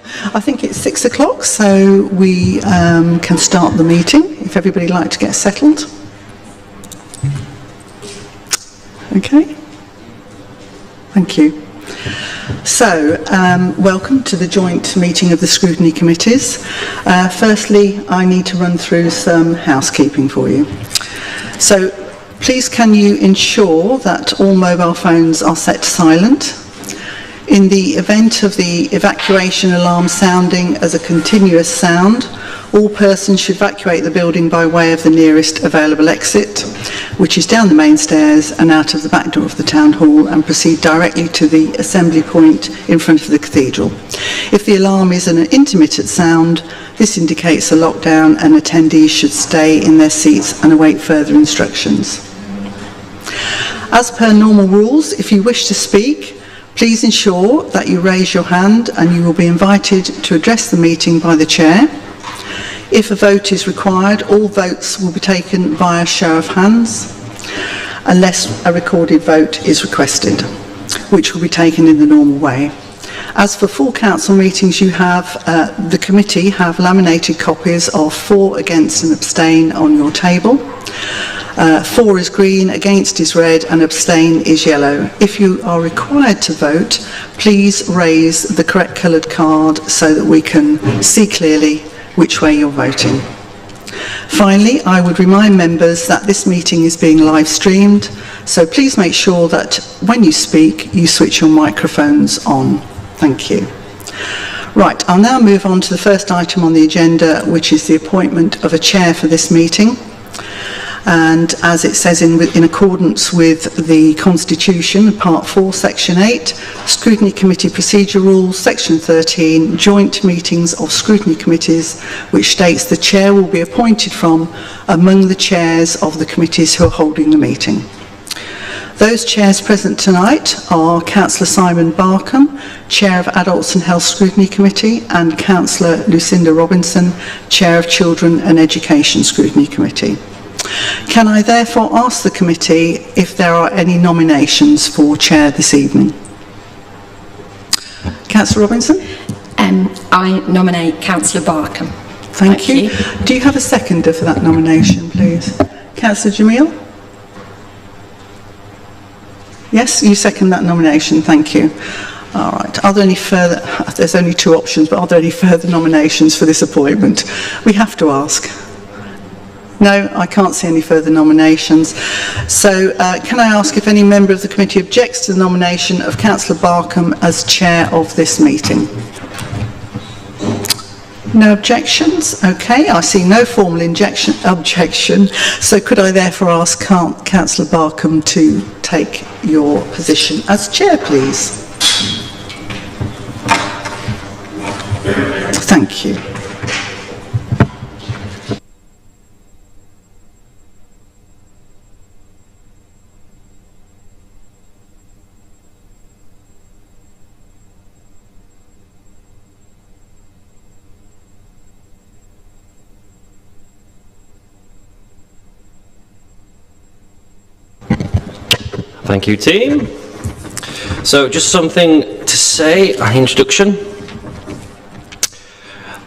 I think it's 6 o'clock, so we can start the meeting, if everybody would like to get settled. Okay. Thank you. So, welcome to the joint meeting of the Scrutiny Committees. Firstly, I need to run through some housekeeping for you. So, please can you ensure that all mobile phones are set to silent? In the event of the evacuation alarm sounding as a continuous sound, all persons should evacuate the building by way of the nearest available exit, which is down the main stairs and out of the back door of the town hall, and proceed directly to the assembly point in front of the cathedral. If the alarm is an intermittent sound, this indicates a lockdown and attendees should stay in their seats and await further instructions. As per normal rules, if you wish to speak, please ensure that you raise your hand and you will be invited to address the meeting by the chair. If a vote is required, all votes will be taken via show of hands, unless a recorded vote is requested, which will be taken in the normal way. As for full council meetings, you have, the committee have laminated copies of for, against and abstain on your table. For is green, against is red, and abstain is yellow. If you are required to vote, please raise the correct coloured card so that we can see clearly which way you're voting. Finally, I would remind members that this meeting is being live streamed, so please make sure that when you speak, you switch your microphones on. Thank you. Right, I'll now move on to the first item on the agenda, which is the appointment of a chair for this meeting. And as it says in accordance with the Constitution, Part 4, Section 8, Scrutiny Committee Procedure Rules, Section 13, Joint Meetings of Scrutiny Committees, which states the chair will be appointed from among the chairs of the committees who are holding the meeting. Those chairs present tonight are Councillor Simon Barkham, Chair of Adults and Health Scrutiny Committee, and Councillor Lucinda Robinson, Chair of Children and Education Scrutiny Committee. Can I therefore ask the committee if there are any nominations for chair this evening? Councillor Robinson? I nominate Councillor Barkham. Thank you. Do you have a seconder for that nomination, please? Councillor Jamil? Yes, you second that nomination. Thank you. All right. Are there any further? There's only two options, but are there any further nominations for this appointment? We have to ask. No, I can't see any further nominations. So can I ask if any member of the committee objects to the nomination of Councillor Barkham as chair of this meeting? No objections? Okay, I see no formal objection. So could I therefore ask Councillor Barkham to take your position as chair, please? Thank you. Thank you, team. So just something to say, an introduction.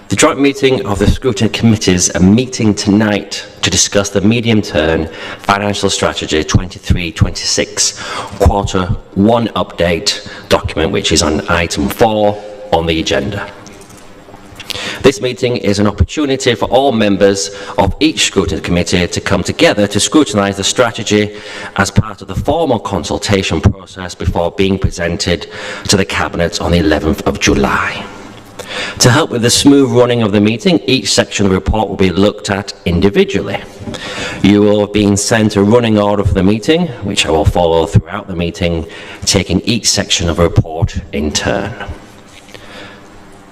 The joint meeting of the Scrutiny Committees are meeting tonight to discuss the medium-term financial strategy 23-26 quarter 1 update document, which is on item 4 on the agenda. This meeting is an opportunity for all members of each Scrutiny Committee to come together to scrutinise the strategy as part of the formal consultation process before being presented to the Cabinet on the 11th of July. To help with the smooth running of the meeting, each section of the report will be looked at individually. You will have been sent a running order for the meeting, which I will follow throughout the meeting, taking each section of the report in turn.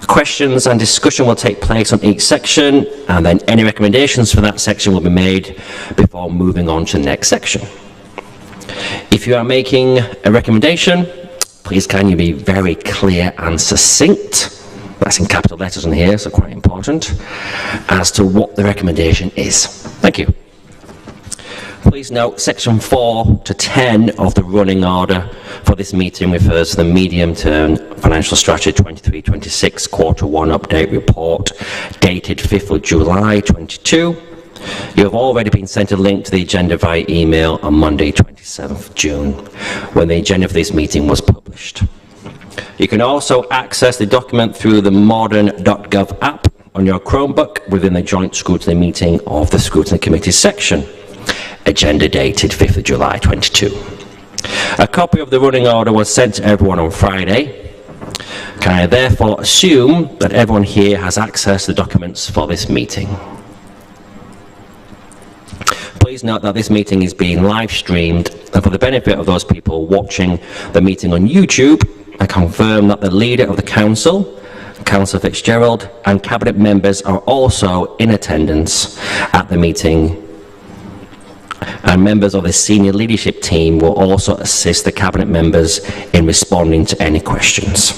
Questions and discussion will take place on each section, and then any recommendations for that section will be made before moving on to the next section. If you are making a recommendation, please can you be very clear and succinct, that's in capital letters on here, so quite important, as to what the recommendation is. Thank you. Please note section 4 to 10 of the running order for this meeting refers to the medium-term financial strategy 23-26 quarter 1 update report dated 5th of July 22. You have already been sent a link to the agenda via email on Monday 27th of June when the agenda for this meeting was published. You can also access the document through the modern.gov app on your Chromebook within the joint scrutiny meeting of the Scrutiny Committee section. Agenda dated 5th of July 22. A copy of the running order was sent to everyone on Friday. Can I therefore assume that everyone here has access to the documents for this meeting? Please note that this meeting is being live streamed, and for the benefit of those people watching the meeting on YouTube, I confirm that the Leader of the Council, Councillor Fitzgerald, and Cabinet members are also in attendance at the meeting, and members of the senior leadership team will also assist the Cabinet members in responding to any questions.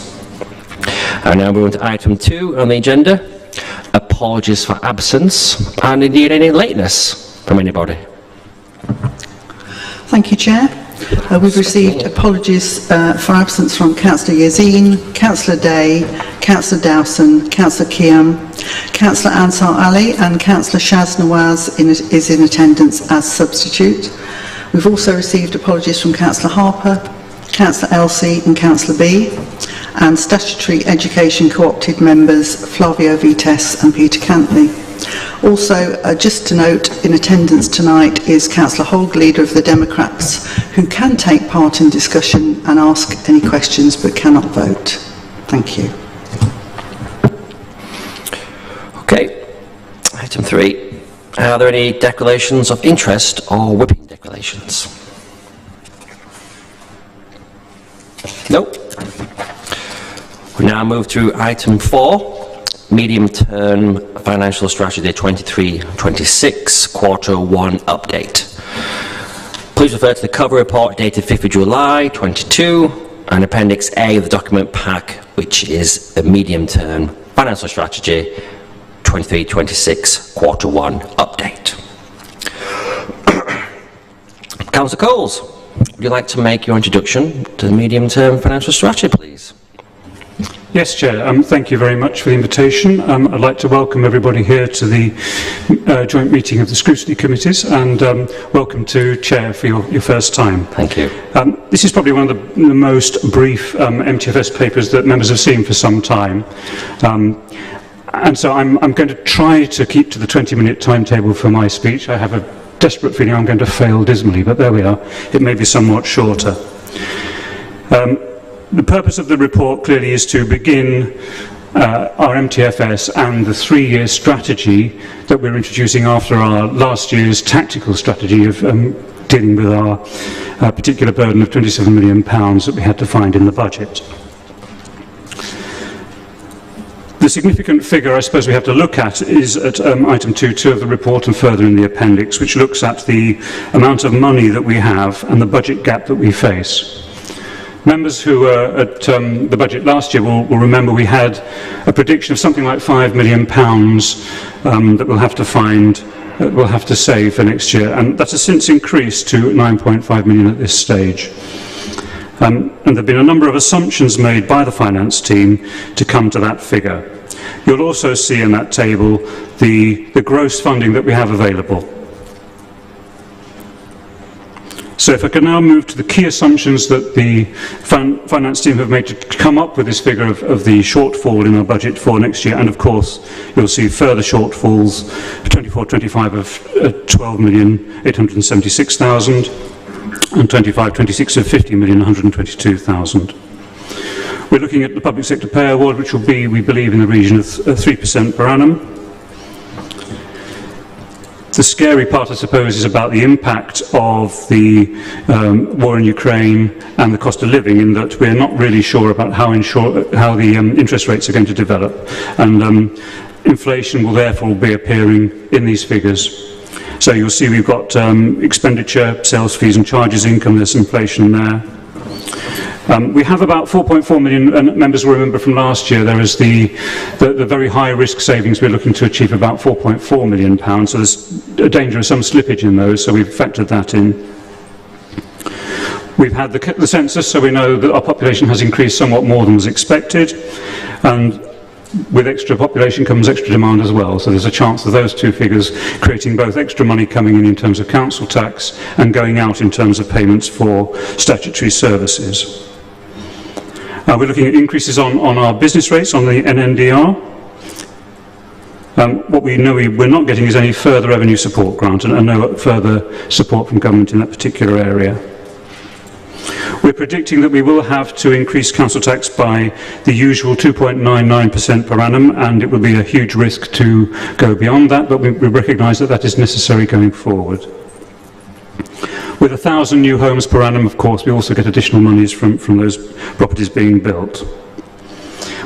And now we're on to item 2 on the agenda, apologies for absence, and indeed any lateness from anybody. Thank you, Chair. We've received apologies for absence from Councillor Yazin, Councillor Day, Councillor Dowson, Councillor Kiam, Councillor Ansar Ali, and Councillor Shaz Nawaz is in attendance as substitute. We've also received apologies from Councillor Harper, Councillor Elsie and Councillor B, and Statutory Education Co-opted members Flavio Vites and Peter Cantley. Also, just to note, in attendance tonight is Councillor Hogg, Leader of the Democrats, who can take part in discussion and ask any questions but cannot vote. Thank you. Okay, item 3. Are there any declarations of interest or whipping declarations? Nope. We now move to item 4. Medium-term financial strategy 23-26 quarter 1 update. Please refer to the cover report dated 5th of July 22 and appendix A of the document pack, which is the medium-term financial strategy 23-26 quarter 1 update. Councillor Coles, would you like to make your introduction to the medium-term financial strategy, please? Yes, Chair. Thank you very much for the invitation. I'd like to welcome everybody here to the joint meeting of the Scrutiny Committees, and welcome to Chair for your first time. Thank you. This is probably one of the most brief MTFS papers that members have seen for some time. And so I'm going to try to keep to the 20-minute timetable for my speech. I have a desperate feeling I'm going to fail dismally, but there we are. It may be somewhat shorter. The purpose of the report clearly is to begin our MTFS and the 3-year strategy that we're introducing after our last year's tactical strategy of dealing with our particular burden of £27 million that we had to find in the budget. The significant figure I suppose we have to look at is at item 2.2 of the report and further in the appendix, which looks at the amount of money that we have and the budget gap that we face. Members who were at the budget last year will remember we had a prediction of something like £5 million that we'll have to find, we'll have to save for next year, and that has since increased to 9.5 million at this stage. And there have been a number of assumptions made by the finance team to come to that figure. You'll also see in that table the gross funding that we have available. So if I can now move to the key assumptions that the finance team have made to come up with this figure of the shortfall in our budget for next year, and of course you'll see further shortfalls for 24-25 of 12,876,000 and 25-26 of 50,122,000. We're looking at the public sector pay award, which will be, we believe, in the region of 3% per annum. The scary part, I suppose, is about the impact of the war in Ukraine and the cost of living, in that we're not really sure about how the interest rates are going to develop. And inflation will therefore be appearing in these figures. So you'll see we've got expenditure, sales fees and charges income, there's inflation there. We have about 4.4 million, and members will remember from last year there is the very high risk savings we're looking to achieve about £4.4 million, so there's a danger of some slippage in those, so we've factored that in. We've had the census, so we know that our population has increased somewhat more than was expected, and with extra population comes extra demand as well, so there's a chance of those two figures creating both extra money coming in terms of council tax and going out in terms of payments for statutory services. We're looking at increases on our business rates on the NNDR. What we know we're not getting is any further revenue support grant and no further support from government in that particular area. We're predicting that we will have to increase council tax by the usual 2.99% per annum, and it will be a huge risk to go beyond that, but we recognise that that is necessary going forward. With 1,000 new homes per annum, of course, we also get additional monies from those properties being built.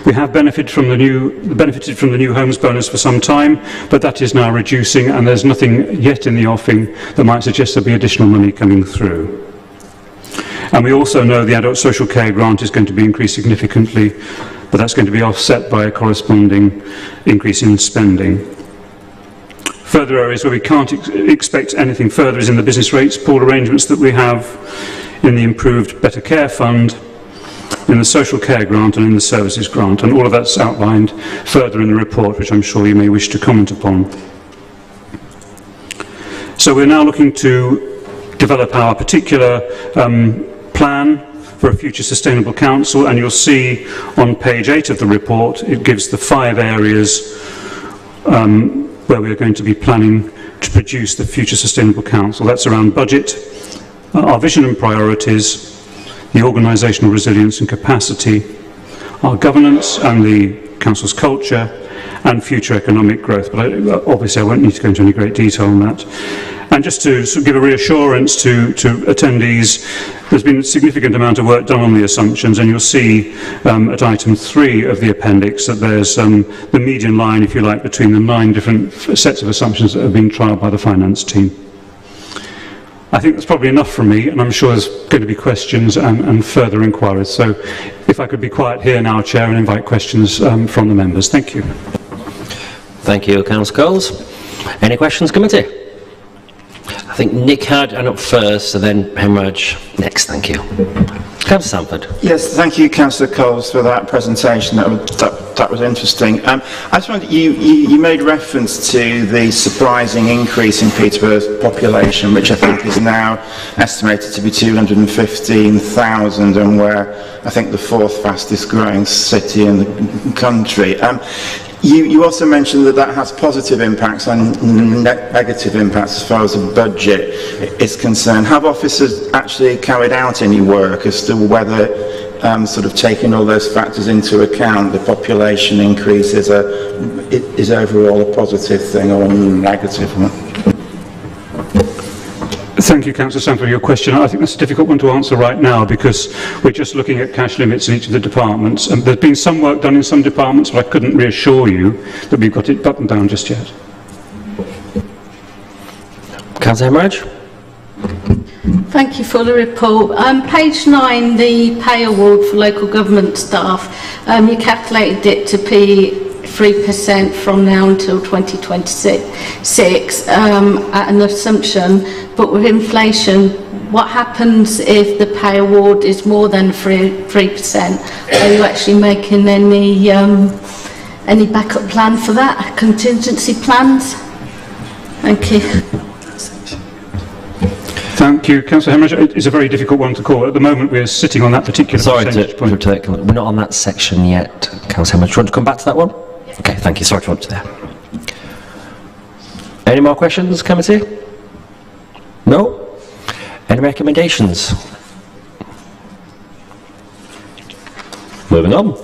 We have benefited from the new homes bonus for some time, but that is now reducing, and there's nothing yet in the offing that might suggest there'll be additional money coming through. And we also know the adult social care grant is going to be increased significantly, but that's going to be offset by a corresponding increase in spending. Further areas where we can't expect anything further is in the business rates pool arrangements that we have, in the improved Better Care Fund, in the social care grant and in the services grant, and all of that's outlined further in the report, which I'm sure you may wish to comment upon. So we're now looking to develop our particular plan for a future sustainable council, and you'll see on page 8 of the report it gives the 5 areas where we are going to be planning to produce the future sustainable council. That's around budget, our vision and priorities, the organisational resilience and capacity, our governance and the council's culture, and future economic growth. But obviously I won't need to go into any great detail on that. And just to sort of give a reassurance to attendees, there's been a significant amount of work done on the assumptions, and you'll see at item 3 of the appendix that there's the median line, if you like, between the 9 different sets of assumptions that have been trialled by the finance team. I think that's probably enough from me, and I'm sure there's going to be questions and further inquiries. So if I could be quiet here now, Chair, and invite questions from the members. Thank you. Thank you, Councillor Coles. Any questions, committee? I think Nick had an up first, and then Hemorrhage next. Thank you. Councillor Sanford. Yes, thank you, Councillor Coles, for that presentation. That was interesting. I just wondered, you made reference to the surprising increase in Peterborough's population, which I think is now estimated to be 215,000, and we're, I think, the 4th fastest growing city in the country. You also mentioned that has positive impacts and negative impacts as far as the budget is concerned. Have officers actually carried out any work as to whether, sort of taking all those factors into account, the population increase is overall a positive thing or a negative one? Thank you, Councillor Sanford, for your question. I think that's a difficult one to answer right now because we're just looking at cash limits in each of the departments. And there's been some work done in some departments, but I couldn't reassure you that we've got it buttoned down just yet. Councillor Hemorrhage. Thank you for the report. Page 9, the pay award for local government staff, you calculated it to be 3% from now until 2026 at an assumption, but with inflation, what happens if the pay award is more than 3%? Are you actually making any backup plan for that, contingency plans? Thank you. Thank you, Councillor Hemorrhage. It's a very difficult one to call. At the moment, we're sitting on that particular percentage point. We're not on that section yet, Councillor Hemorrhage. Do you want to come back to that one? Okay, thank you. Sorry to interrupt you there. Any more questions, committee? No? Any recommendations? Moving on.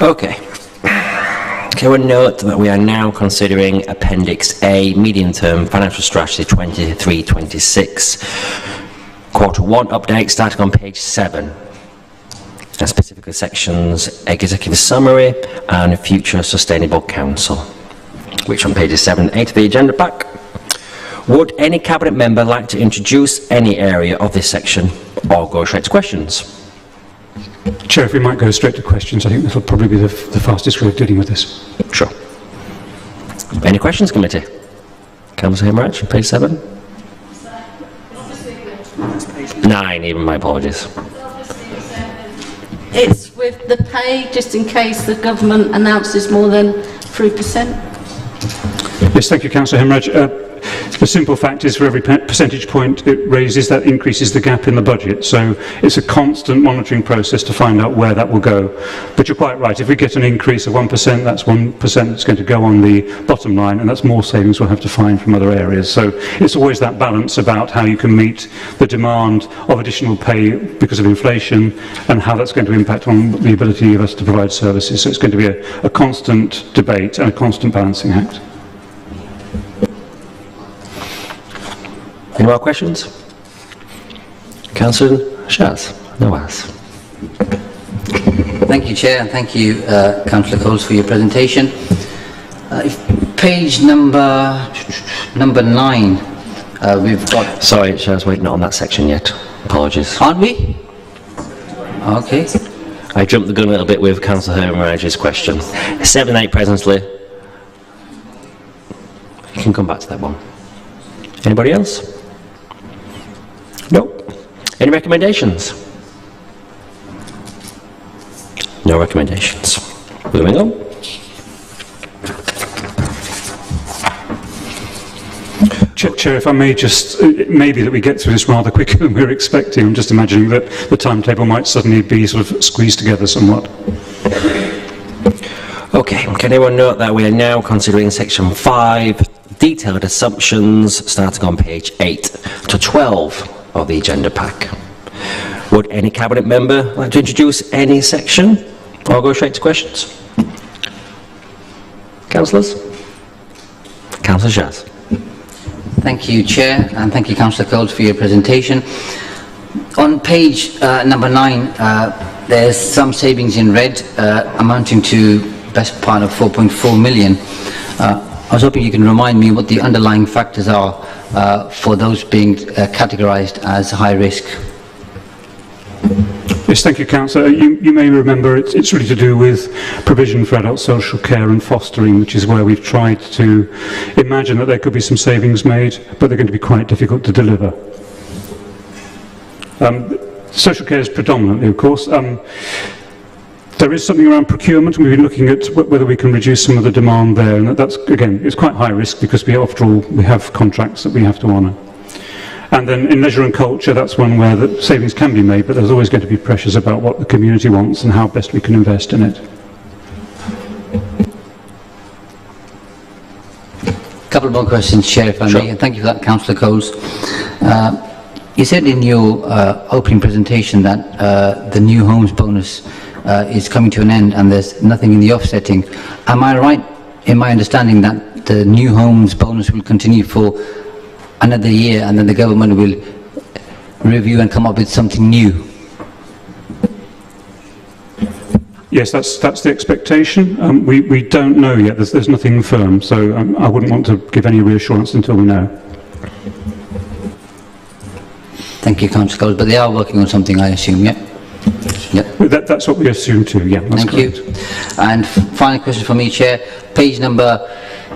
Okay. Okay, we'll note that we are now considering Appendix A, Medium-Term Financial Strategy 23-26, Quarter 1 update, starting on page 7, and specifically sections Executive Summary and Future Sustainable Council. which on pages 7 and 8 of the agenda pack. Would any Cabinet member like to introduce any area of this section or go straight to questions? Chair, if we might go straight to questions, I think this will probably be the fastest way of dealing with this. Sure. Any questions, committee? Councillor Himraj, page 7? 9, even, my apologies. It's with the pay, just in case the government announces more than 3%. Yes, thank you, Councillor Himraj. The simple fact is, for every percentage point it raises, that increases the gap in the budget. So it's a constant monitoring process to find out where that will go. But you're quite right. If we get an increase of 1%, that's 1% that's going to go on the bottom line, and that's more savings we'll have to find from other areas. So it's always that balance about how you can meet the demand of additional pay because of inflation and how that's going to impact on the ability of us to provide services. So it's going to be a constant debate and a constant balancing act. Any more questions? Councillor Shaz? No as. Thank you, Chair, and thank you, Councillor Coles, for your presentation. Page number 9, we've got... Sorry, Shaz, wait, not on that section yet. Apologies. Aren't we? Okay. I jumped the gun a little bit with Councillor Himraj's question. 7 and 8 presently. You can come back to that one. Anybody else? No. Any recommendations? No recommendations. Moving on. Chair, if I may just, it may be that we get through this rather quicker than we were expecting. I'm just imagining that the timetable might suddenly be sort of squeezed together somewhat. Okay, can anyone note that we are now considering section 5, detailed assumptions, starting on page 8 to 12 of the agenda pack. Would any Cabinet member like to introduce any section or go straight to questions? Councillors? Councillor Shaz. Thank you, Chair, and thank you, Councillor Coles, for your presentation. On page number 9, there's some savings in red amounting to best part of 4.4 million. I was hoping you can remind me what the underlying factors are for those being categorised as high risk. Yes, thank you, Councillor. You may remember it's really to do with provision for adult social care and fostering, which is where we've tried to imagine that there could be some savings made, but they're going to be quite difficult to deliver. Social care is predominantly, of course. There is something around procurement, and we've been looking at whether we can reduce some of the demand there, and that's, again, it's quite high risk because after all, we have contracts that we have to honour. And then in leisure and culture, that's one where the savings can be made, but there's always going to be pressures about what the community wants and how best we can invest in it. A couple more questions, Chair, if I may, and thank you for that, Councillor Coles. You said in your opening presentation that the new homes bonus is coming to an end and there's nothing in the offsetting. Am I right in my understanding that the new homes bonus will continue for another year and then the government will review and come up with something new? Yes, that's the expectation. We don't know yet. There's nothing firm, so I wouldn't want to give any reassurance until we know. Thank you, Councillor Coles, but they are working on something, I assume, yeah? Yep. That's what we assume too, yeah. That's Thank correct. you. And final question for me, Chair. Page number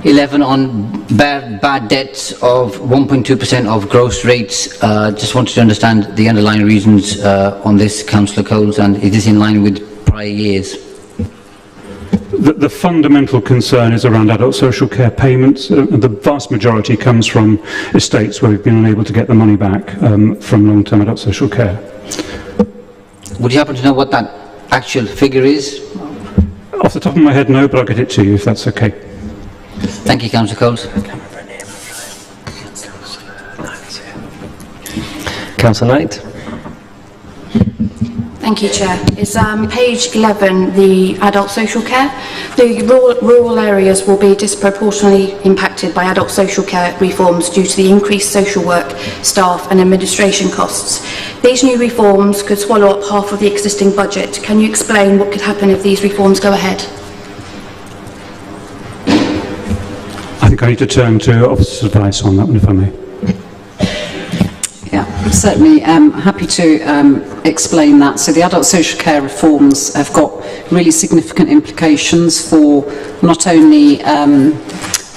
11 on bad debts of 1.2% of gross rates. Just wanted to understand the underlying reasons on this, Councillor Coles, and is this in line with prior years? The fundamental concern is around adult social care payments. The vast majority comes from estates where we've been unable to get the money back from long-term adult social care. Would you happen to know what that actual figure is? Off the top of my head, no, but I'll get it to you if that's okay. Thank you, Councillor Coles. Councillor Knight. Thank you, Chair. Is page 11 the adult social care? The rural areas will be disproportionately impacted by adult social care reforms due to the increased social work, staff and administration costs. These new reforms could swallow up half of the existing budget. Can you explain what could happen if these reforms go ahead? think I need to turn to Officer's advice on that one, if I may. Yeah, certainly happy to explain that. So the adult social care reforms have got really significant implications for not only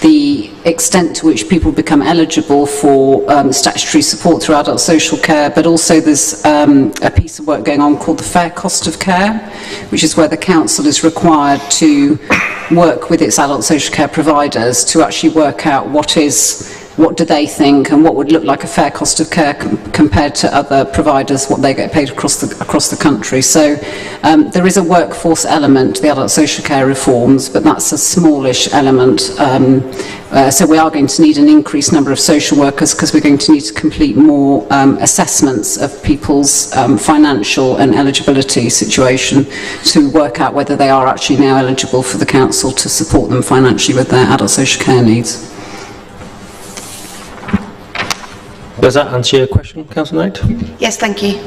the extent to which people become eligible for statutory support through adult social care, but also there's a piece of work going on called the fair cost of care, which is where the council is required to work with its adult social care providers to actually work out what do they think and what would look like a fair cost of care compared to other providers, what they get paid across the country. So there is a workforce element to the adult social care reforms, but that's a smallish element. So we are going to need an increased number of social workers because we're going to need to complete more assessments of people's financial and eligibility situation to work out whether they are actually now eligible for the council to support them financially with their adult social care needs. Does that answer your question, Councillor Knight? Yes, thank you.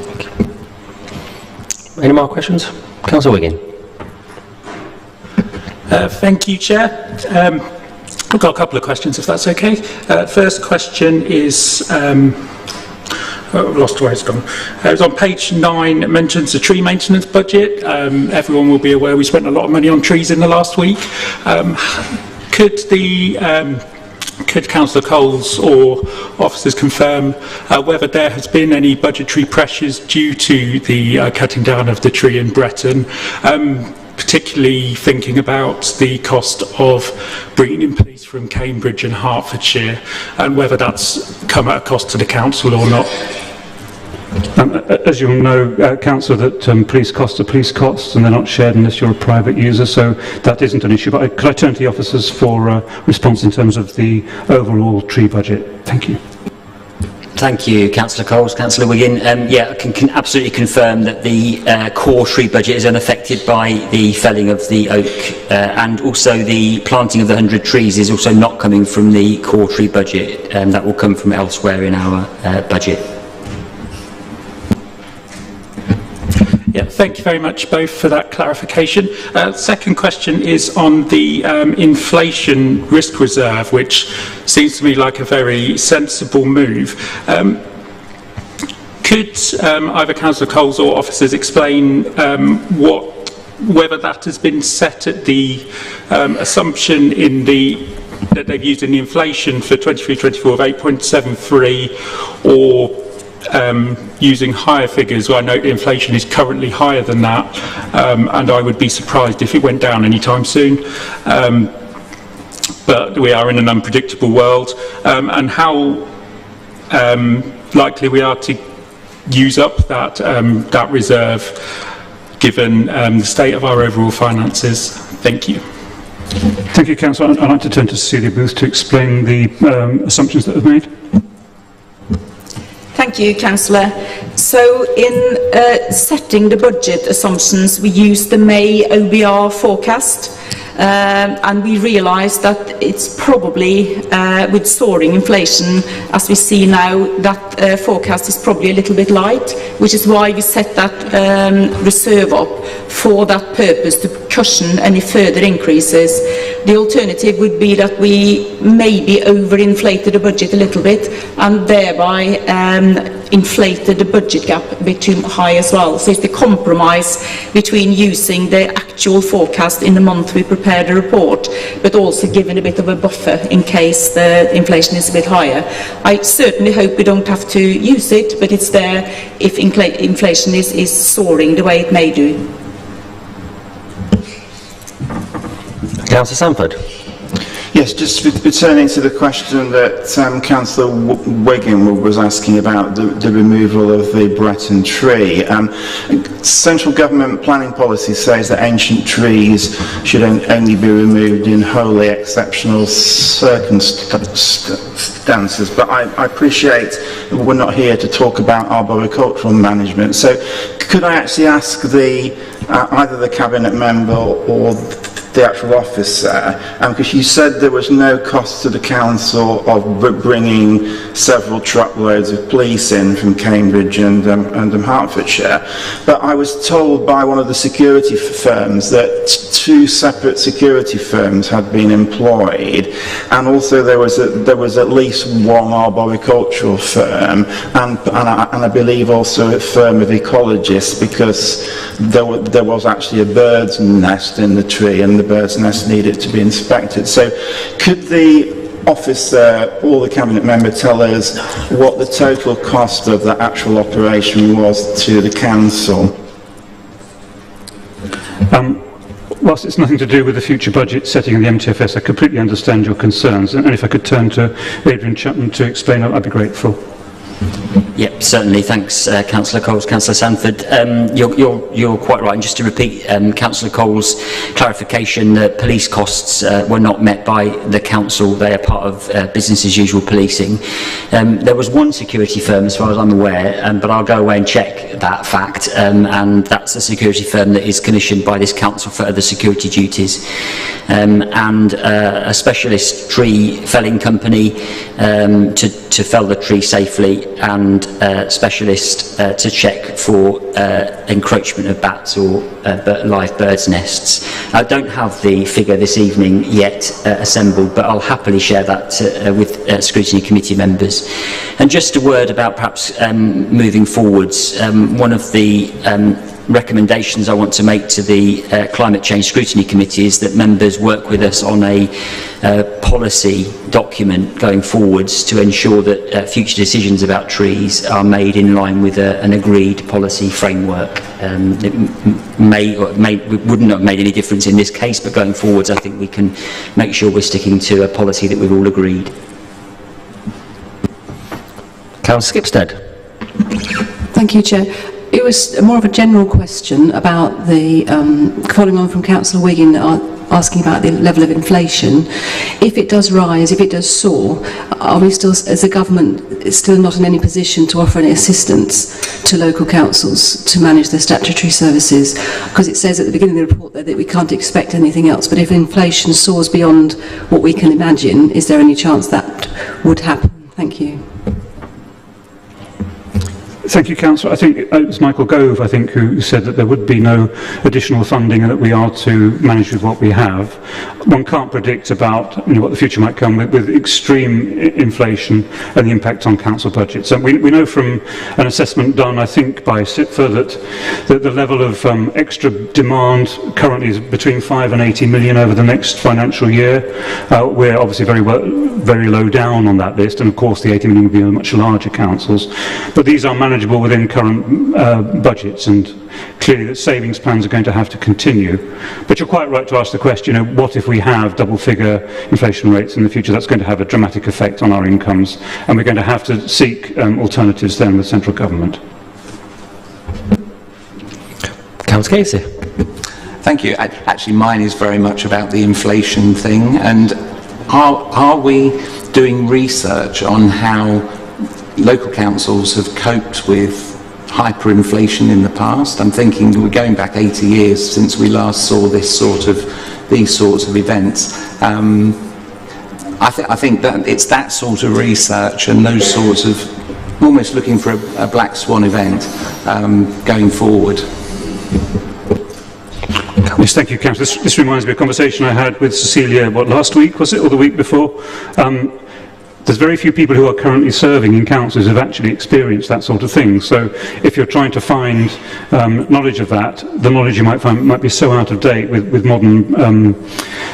Any more questions? Councillor Wiggin. Thank you, Chair. I've got a couple of questions, if that's okay. First question is, I've lost where it's gone. It's on page 9, it mentions the tree maintenance budget. Everyone will be aware we spent a lot of money on trees in the last week. Could Councillor Coles or officers confirm whether there has been any budgetary pressures due to the cutting down of the tree in Breton, particularly thinking about the cost of bringing in police from Cambridge and Hertfordshire, and whether that's come at a cost to the council or not? As you'll know, Councillor, that police costs are police costs and they're not shared unless you're a private user, so that isn't an issue. But could I turn to the officers for response in terms of the overall tree budget? Thank you. Thank you, Councillor Coles. Councillor Wiggin. Yeah, I can absolutely confirm that the core tree budget is unaffected by the felling of the oak, and also the planting of the 100 trees is also not coming from the core tree budget. That will come from elsewhere in our budget. Yeah, thank you very much both for that clarification. Second question is on the inflation risk reserve, which seems to me like a very sensible move. Could either Councillor Coles or officers explain whether that has been set at the assumption that they've used in the inflation for 23-24 of 8.73, or using higher figures? Well, I know inflation is currently higher than that, and I would be surprised if it went down anytime soon. But we are in an unpredictable world, and how likely we are to use up that reserve given the state of our overall finances. Thank you. Thank you, Councillor. I'd like to turn to Cecilia Booth to explain the assumptions that have made. Thank you, Councillor. So in setting the budget assumptions, we used the May OBR forecast, and we realised that it's probably, with soaring inflation, as we see now, that forecast is probably a little bit light, which is why we set that reserve up for that purpose, to cushion any further increases. The alternative would be that we maybe overinflated the budget a little bit and thereby inflated the budget gap a bit too high as well. So it's the compromise between using the actual forecast in the month we prepare the report, but also giving a bit of a buffer in case the inflation is a bit higher. I certainly hope we don't have to use it, but it's there if inflation is soaring the way it may do. Councillor Sanford. Yes, just returning to the question that Councillor Wiggin was asking about the removal of the Breton tree. Central government planning policy says that ancient trees should only be removed in wholly exceptional circumstances, but I appreciate that we're not here to talk about arboricultural management. So could I actually ask either the Cabinet member or the actual office there, because you said there was no cost to the council of bringing several truckloads of police in from Cambridge and Hertfordshire, but I was told by one of the security firms that 2 separate security firms had been employed, and also there was at least one arboricultural firm, and I believe also a firm of ecologists, because there was actually a bird's nest in the tree and the bird's nest needed to be inspected. So could the officer or the cabinet member tell us what the total cost of the actual operation was to the council? Whilst it's nothing to do with the future budget setting in the MTFS, I completely understand your concerns, and if I could turn to Adrian Chapman to explain, I'd be grateful. Yep, certainly. Thanks, Councillor Coles. Councillor Sanford, you're quite right. And just to repeat Councillor Coles' clarification, that police costs were not met by the council. They are part of business as usual policing. There was one security firm, as far as I'm aware, but I'll go away and check that fact. And that's a security firm that is commissioned by this council for other security duties. And a specialist tree felling company to fell the tree safely, and specialist to check for encroachment of bats or live birds' nests. I don't have the figure this evening yet assembled, but I'll happily share that with Scrutiny Committee members. And just a word about perhaps moving forwards. One of the recommendations I want to make to the Climate Change Scrutiny Committee is that members work with us on a policy document going forwards to ensure that future decisions about trees are made in line with an agreed policy framework. It wouldn't have made any difference in this case, but going forwards I think we can make sure we're sticking to a policy that we've all agreed. Councillor Skipstead. Thank you, Chair. It was more of a general question about the, following on from Councillor Wiggin asking about the level of inflation. If it does rise, if it does soar, are we still, as a government, still not in any position to offer any assistance to local councils to manage their statutory services? Because it says at the beginning of the report that we can't expect anything else, but if inflation soars beyond what we can imagine, is there any chance that would happen? Thank you. Thank you, Councillor. I think it was Michael Gove, I think, who said that there would be no additional funding and that we are to manage with what we have. One can't predict about what the future might come with extreme inflation and the impact on council budgets. And we know from an assessment done, I think, by SIPFA that the level of extra demand currently is between 5 and 80 million over the next financial year. We're obviously very low down on that list, and of course the 80 million will be much larger councils. But these are manageable within current budgets, and clearly that savings plans are going to have to continue. But you're quite right to ask the question, what if we have double-figure inflation rates in the future? That's going to have a dramatic effect on our incomes, and we're going to have to seek alternatives then with central government. Councillor Casey. Thank you. Actually, mine is very much about the inflation thing, and are we doing research on how local councils have coped with hyperinflation in the past? I'm thinking we're going back 80 years since we last saw these sorts of events. I think that it's that sort of research and those sorts of almost looking for a black swan event going forward. Yes, thank you, Councillor. This reminds me of a conversation I had with Cecilia, last week, was it, or the week before? There's very few people who are currently serving in councils who have actually experienced that sort of thing. So if you're trying to find knowledge of that, the knowledge you might find might be so out of date with modern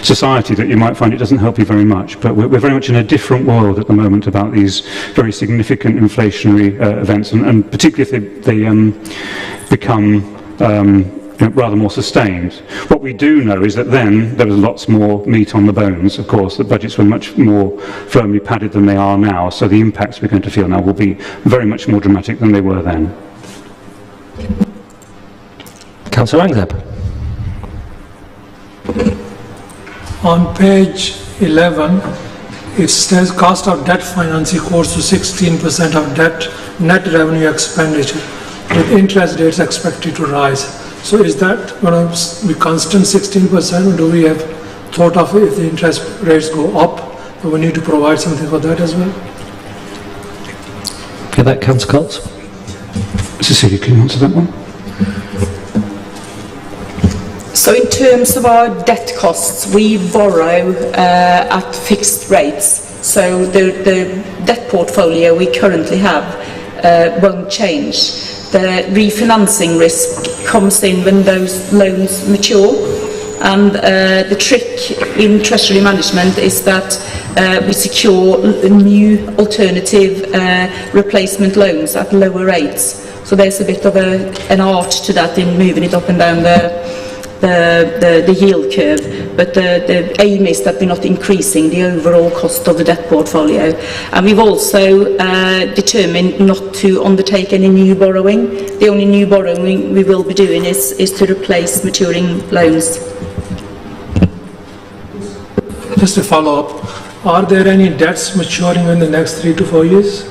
society that you might find it doesn't help you very much. But we're very much in a different world at the moment about these very significant inflationary events, and particularly if they become rather more sustained. What we do know is that then there was lots more meat on the bones, of course. The budgets were much more firmly padded than they are now, so the impacts we're going to feel now will be very much more dramatic than they were then. Councillor Rangzeb. On page 11, it says cost of debt finance equals to 16% of debt net revenue expenditure, with interest rates expected to rise. So is that going to be constant 16%, or do we have thought of if the interest rates go up, then we need to provide something for that as well? Get that, Councillor Coles. Cecilia, can you answer that one? So in terms of our debt costs, we borrow at fixed rates. So the debt portfolio we currently have won't change. The refinancing risk comes in when those loans mature. And the trick in treasury management is that we secure new alternative replacement loans at lower rates. So there's a bit of an art to that in moving it up and down the yield curve, but the aim is that we're not increasing the overall cost of the debt portfolio. And we've also determined not to undertake any new borrowing. The only new borrowing we will be doing is to replace maturing loans. Just to follow up, are there any debts maturing in the next 3 to 4 years?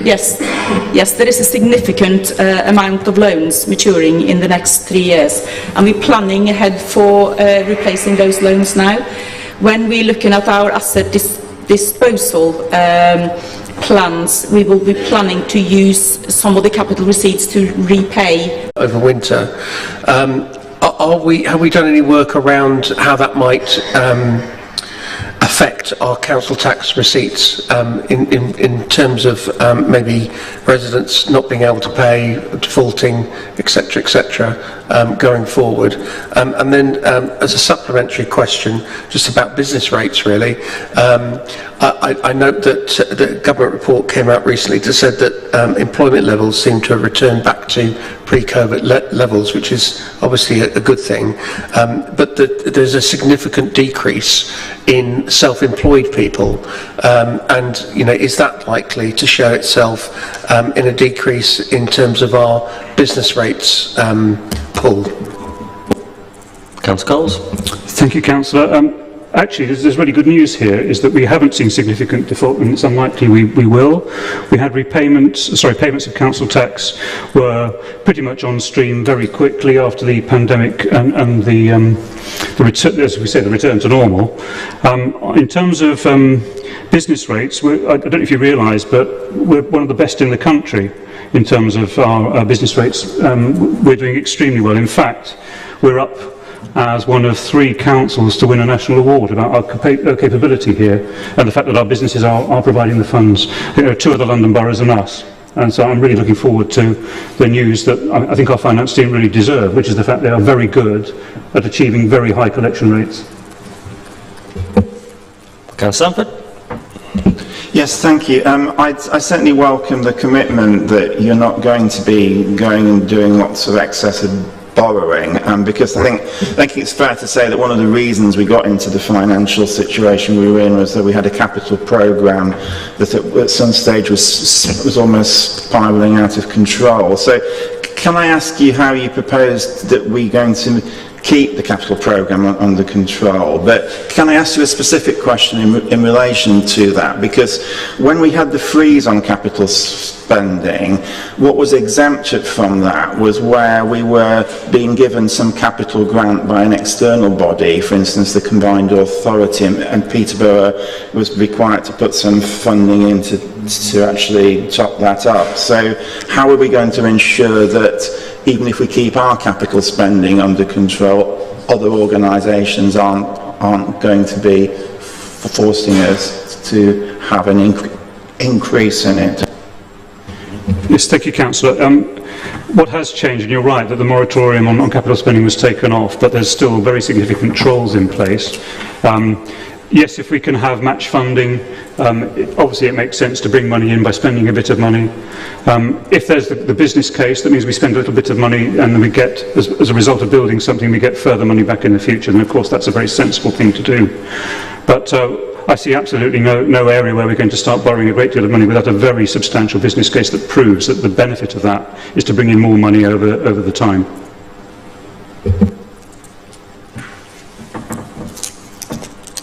Yes, there is a significant amount of loans maturing in the next 3 years, and we're planning ahead for replacing those loans now. When we're looking at our asset disposal plans, we will be planning to use some of the capital receipts to repay. Over winter, have we done any work around how that might affect our council tax receipts in terms of maybe residents not being able to pay, defaulting, etc., going forward? And then as a supplementary question, just about business rates really, I note that the government report came out recently that said that employment levels seem to have returned back to pre-COVID levels, which is obviously a good thing, but there's a significant decrease in self-employed people, and is that likely to show itself in a decrease in terms of our business rates pool? Councillor Coles. Thank you, Councillor. Actually, there's really good news here, is that we haven't seen significant default, and it's unlikely we will. We had payments of council tax were pretty much on stream very quickly after the pandemic and the return, as we say, the return to normal. In terms of business rates, I don't know if you realise, but we're one of the best in the country in terms of our business rates. We're doing extremely well. In fact, we're up as one of 3 councils to win a national award about our capability here, and the fact that our businesses are providing the funds. There are 2 of the London boroughs and us. And so I'm really looking forward to the news that I think our finance team really deserve, which is the fact they are very good at achieving very high collection rates. Councillor Sanford. Yes, thank you. I certainly welcome the commitment that you're not going to be going and doing lots of excessive borrowing, because I think it's fair to say that one of the reasons we got into the financial situation we were in was that we had a capital programme that at some stage was almost spiralling out of control. So can I ask you how you proposed that we're going to keep the capital programme under control? But can I ask you a specific question in relation to that? Because when we had the freeze on capital spending, what was exempted from that was where we were being given some capital grant by an external body, for instance the Combined Authority, and Peterborough was required to put some funding in to actually top that up. So how are we going to ensure that even if we keep our capital spending under control, other organisations aren't going to be forcing us to have an increase in it? Yes, thank you, Councillor. What has changed, and you're right, that the moratorium on capital spending was taken off, but there's still very significant controls in place. Yes, if we can have match funding, obviously it makes sense to bring money in by spending a bit of money. If there's the business case, that means we spend a little bit of money and we get, as a result of building something, we get further money back in the future, and of course that's a very sensible thing to do. But I see absolutely no area where we're going to start borrowing a great deal of money without a very substantial business case that proves that the benefit of that is to bring in more money over the time.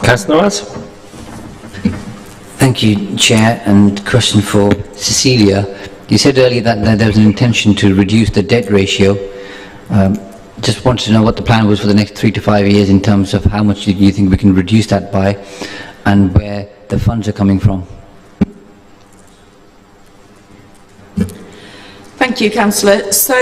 Councillor Noaz. Thank you, Chair, and question for Cecilia. You said earlier that there was an intention to reduce the debt ratio. Just wanted to know what the plan was for the next 3 to 5 years in terms of how much you think we can reduce that by and where the funds are coming from. Thank you, Councillor. So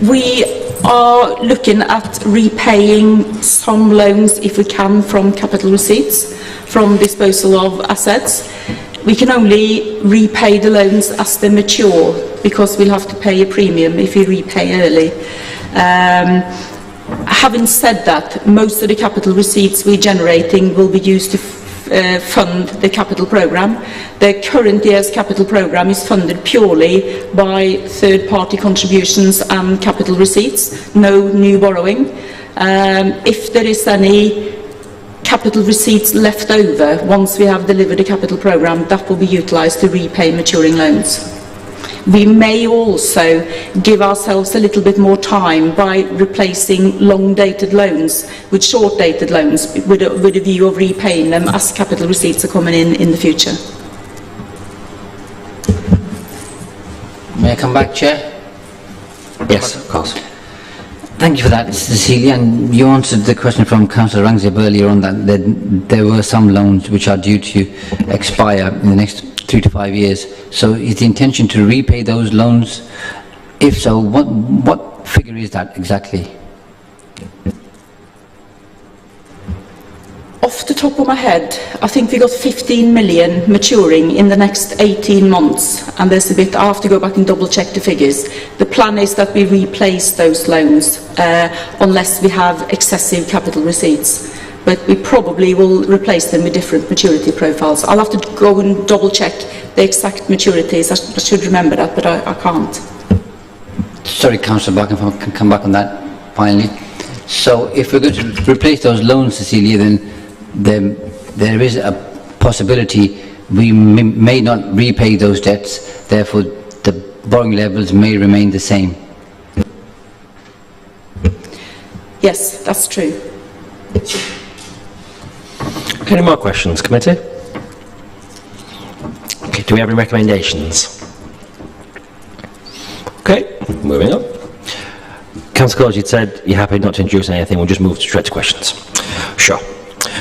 we are looking at repaying some loans, if we can, from capital receipts, from disposal of assets. We can only repay the loans as they mature, because we'll have to pay a premium if we repay early. Having said that, most of the capital receipts we're generating will be used to fund the capital programme. The current year's capital programme is funded purely by third-party contributions and capital receipts, no new borrowing. If there is any capital receipts left over once we have delivered the capital programme, that will be utilised to repay maturing loans. We may also give ourselves a little bit more time by replacing long-dated loans with short-dated loans with a view of repaying them as capital receipts are coming in the future. May I come back, Chair? Yes, of course. Thank you for that, Cecilia. And you answered the question from Councillor Rangzeb earlier on that there were some loans which are due to expire in the next 3 to 5 years. So is the intention to repay those loans? If so, what figure is that exactly? Off the top of my head, I think we got 15 million maturing in the next 18 months, and there's a bit, I have to go back and double check the figures. The plan is that we replace those loans unless we have excessive capital receipts, but we probably will replace them with different maturity profiles. I'll have to go and double check the exact maturities. I should remember that, but I can't. Sorry, Councillor Barkin, if I can come back on that finally. So if we're going to replace those loans, Cecilia, then there is a possibility we may not repay those debts, therefore the borrowing levels may remain the same. Yes, that's true. Any more questions, committee? Okay, do we have any recommendations? Okay, moving on. Councillor Coles, you'd said you're happy not to introduce anything, we'll just move straight to questions. Sure.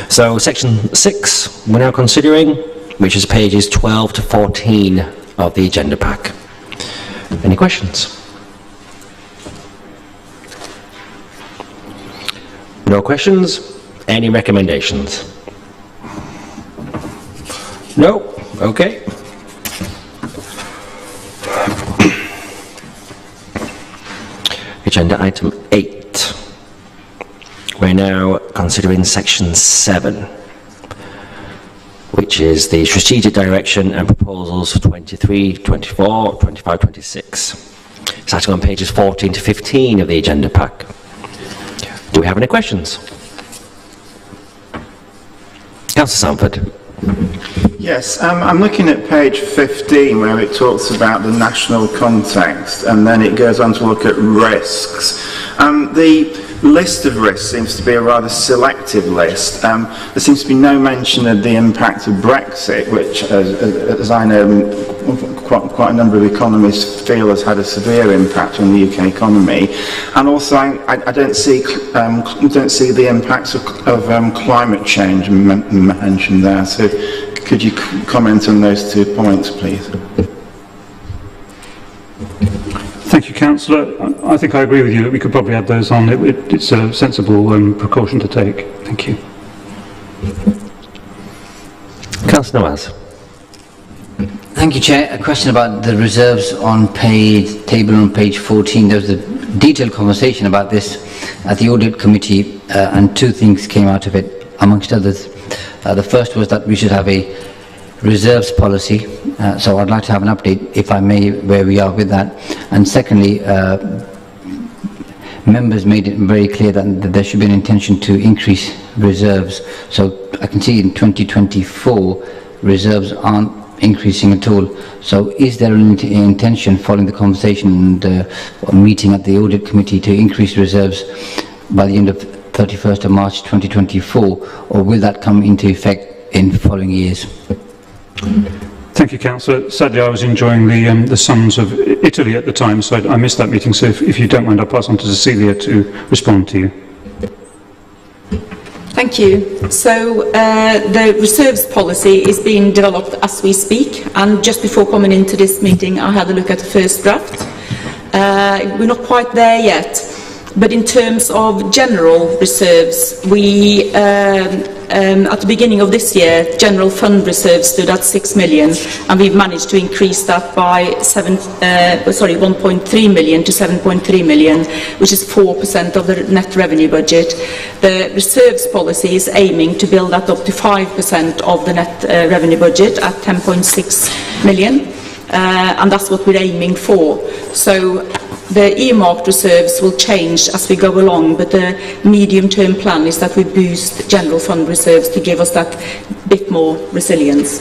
So section 6 we're now considering, which is pages 12 to 14 of the agenda pack. Any questions? No questions? Any recommendations? No? Okay. Agenda item 8. We're now considering section 7, which is the strategic direction and proposals for 23, 24, 25, 26. Starting on pages 14 to 15 of the agenda pack. Do we have any questions? Councillor Sanford. Yes, I'm looking at page 15 where it talks about the national context, and then it goes on to look at risks. The list of risks seems to be a rather selective list. There seems to be no mention of the impact of Brexit, which, as I know, quite a number of economists feel has had a severe impact on the UK economy. And also, I don't see the impacts of climate change mentioned there. So, could you comment on those 2 points, please? Thank you, Councillor. I think I agree with you that we could probably add those on. It's a sensible precaution to take. Thank you. Councillor Nawaz. Thank you, Chair. A question about the reserves on table on page 14. There was a detailed conversation about this at the Audit Committee, and 2 things came out of it, amongst others. The first was that we should have a reserves policy, so I'd like to have an update, if I may, where we are with that. And secondly, members made it very clear that there should be an intention to increase reserves. So I can see in 2024 reserves aren't increasing at all. So is there an intention, following the conversation and meeting at the Audit Committee, to increase reserves by the end of 31st of March 2024, or will that come into effect in following years? Thank you, Councillor. Sadly, I was enjoying the Sons of Italy at the time, so I missed that meeting. So if you don't mind, I'll pass on to Cecilia to respond to you. Thank you. So the reserves policy is being developed as we speak, and just before coming into this meeting I had a look at the first draft. We're not quite there yet, but in terms of general reserves, we at the beginning of this year, general fund reserves stood at 6 million, and we've managed to increase that by 1.3 million to 7.3 million, which is 4% of the net revenue budget. The reserves policy is aiming to build that up to 5% of the net revenue budget at 10.6 million, and that's what we're aiming for. So the earmarked reserves will change as we go along, but the medium-term plan is that we boost general fund reserves to give us that bit more resilience.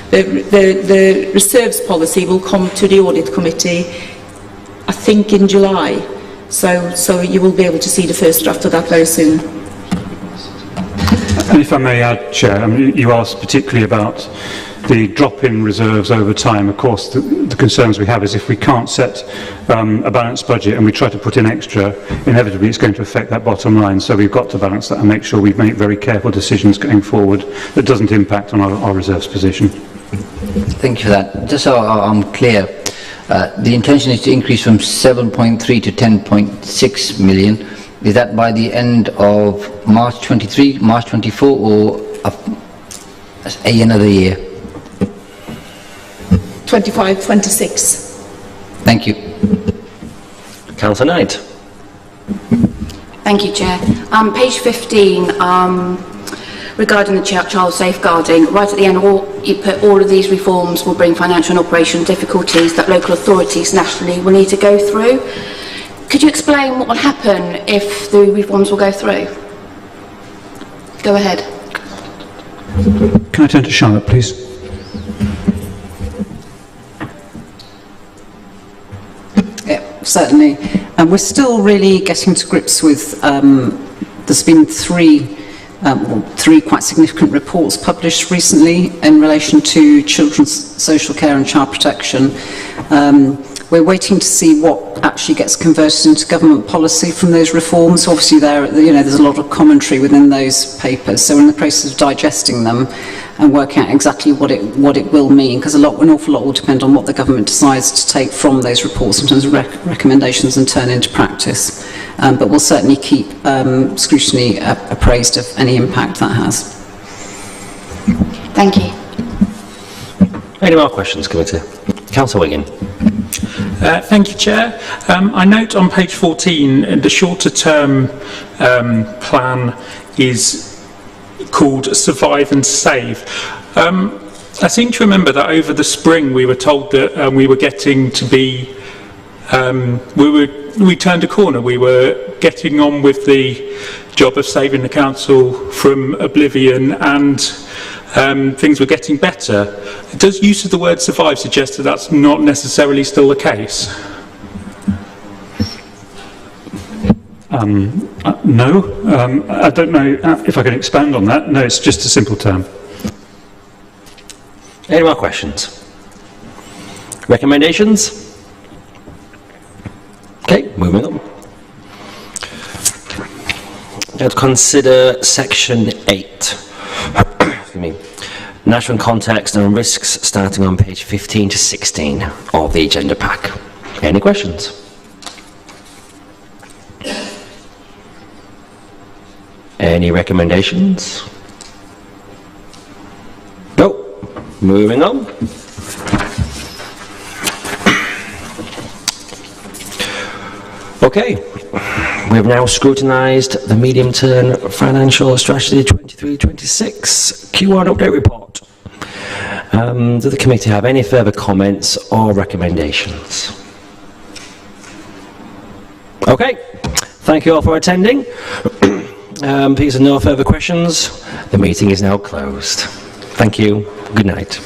The reserves policy will come to the audit committee, I think, in July, so you will be able to see the first draft of that very soon. And if I may add, Chair, you asked particularly about the drop in reserves over time. Of course, the concerns we have is if we can't set a balanced budget and we try to put in extra, inevitably it's going to affect that bottom line. So we've got to balance that and make sure we make very careful decisions going forward that doesn't impact on our reserves position. Thank you for that. Just so I'm clear, the intention is to increase from 7.3 to 10.6 million. Is that by the end of March 23, March 24, or another year? 25-26. Thank you. Councillor Knight. Thank you, Chair. Page 15, regarding the child safeguarding, right at the end, you put all of these reforms will bring financial and operational difficulties that local authorities nationally will need to go through. Could you explain what will happen if the reforms will go through? Go ahead. Can I turn to Charlotte, please? Certainly. And we're still really getting to grips with, there's been three quite significant reports published recently in relation to children's social care and child protection. We're waiting to see what actually gets converted into government policy from those reforms. Obviously, there's a lot of commentary within those papers, so we're in the process of digesting them and working out exactly what it will mean, because an awful lot will depend on what the government decides to take from those reports in terms of recommendations and turn into practice. But we'll certainly keep Scrutiny appraised of any impact that has. Thank you. Any more questions, committee? Councillor Wiggin. Thank you, Chair. I note on page 14 the shorter term plan is called Survive and Save. I seem to remember that over the spring we were told that we were getting to be, we turned a corner, we were getting on with the job of saving the council from oblivion, and things were getting better. Does use of the word survive suggest that that's not necessarily still the case? No. I don't know if I can expand on that. No, it's just a simple term. Any more questions? Recommendations? Okay, moving on. Let's consider section 8. Excuse me. National context and risks, starting on page 15 to 16 of the agenda pack. Any questions? Any recommendations? No. Moving on. Okay. We have now scrutinised the medium-term financial strategy 23-26 Q1 update report. Does the committee have any further comments or recommendations? Okay. Thank you all for attending. Please, no further questions. The meeting is now closed. Thank you. Good night.